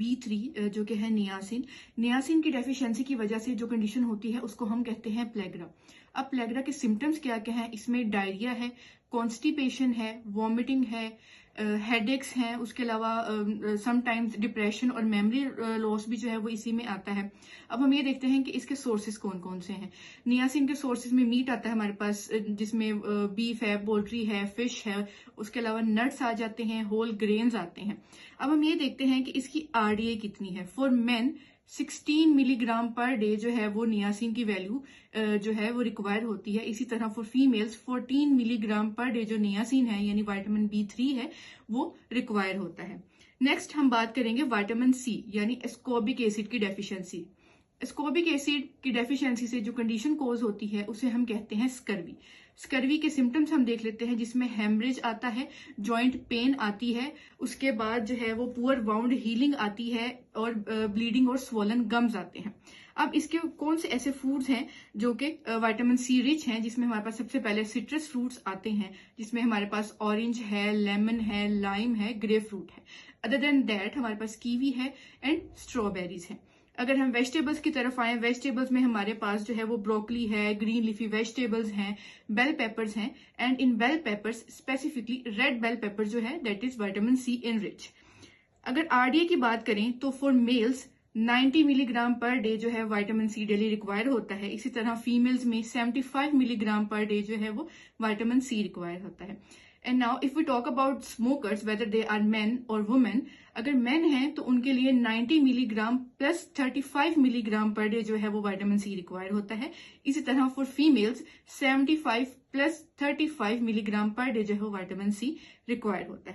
B3 जो कि है नियासिन की डेफिशिएंसी की वजह से जो कंडीशन होती है उसको हम कहते हैं प्लेग्रा। अब प्लेग्रा के सिम्टम्स क्या क्या हैं? इसमें डायरिया है, कॉन्स्टिपेशन है, वॉमिटिंग है, हेडेक्स हैं, उसके अलावा समटाइम्स डिप्रेशन और मेमोरी लॉस भी जो है वो इसी में आता है। अब हम ये देखते हैं कि इसके सोर्सेज कौन कौन से हैं। नियासिन के सोर्सेज में मीट आता है हमारे पास, जिसमें बीफ है, पोल्ट्री है, फिश है, उसके अलावा नट्स आ जाते हैं, होल ग्रेन्स आते हैं। अब हम ये देखते हैं कि इसकी RDA कितनी है। For main 16 milligram per day जो है वो नियासिन की वैल्यू जो है वो रिक्वायर होती है। इसी तरह for females 14 milligram per day जो नियासिन है यानी विटामिन B3 है वो रिक्वायर होता है। नेक्स्ट हम बात करेंगे विटामिन C यानी एस्कॉर्बिक एसिड की डेफिशिएंसी। एस्कॉर्बिक एसिड की डेफिशिएंसी से जो कंडीशन कोज होती है उसे हम कहते हैं स्कर्वी। स्कर्वी के सिम्टम्स हम देख लेते हैं, जिसमें हेमरेज आता है, जॉइंट पेन आती है, उसके बाद जो है वो पुअर वाउंड हीलिंग आती है और ब्लीडिंग और स्वोलन गम्स आते हैं। अब इसके कौन से ऐसे फूड्स हैं जो कि विटामिन C रिच हैं, जिसमें हमारे पास सबसे पहले सिट्रस फ्रूट्स आते हैं, जिसमें हमारे पास ऑरेंज है, लेमन है, लाइम है, ग्रेप फ्रूट है। अदर देन दैट हमारे पास कीवी है एंड स्ट्रॉबेरीज है। अगर हम वेजिटेबल्स की तरफ आए, वेजिटेबल्स में हमारे पास जो है वो ब्रोकली है, ग्रीन लीफी वेजिटेबल्स हैं, बेल पेपर्स हैं, and in bell peppers specifically red bell pepper जो है that is vitamin C in rich. अगर RDA की बात करें तो for males 90 milligram per day जो है विटामिन C डेली रिक्वायर होता है। इसी तरह फीमेल्स में 75 मिलीग्राम पर डे जो है वो विटामिन C रिक्वायर होता है। And now if we talk about smokers whether they are men और वुमेन, अगर मेन हैं तो उनके लिए 90 milligram plus 35 milligram per day जो है वो विटामिन C रिक्वायर होता है। इसी तरह for females 75 plus 35 milligram per day जो है वो विटामिन C रिक्वायर होता है।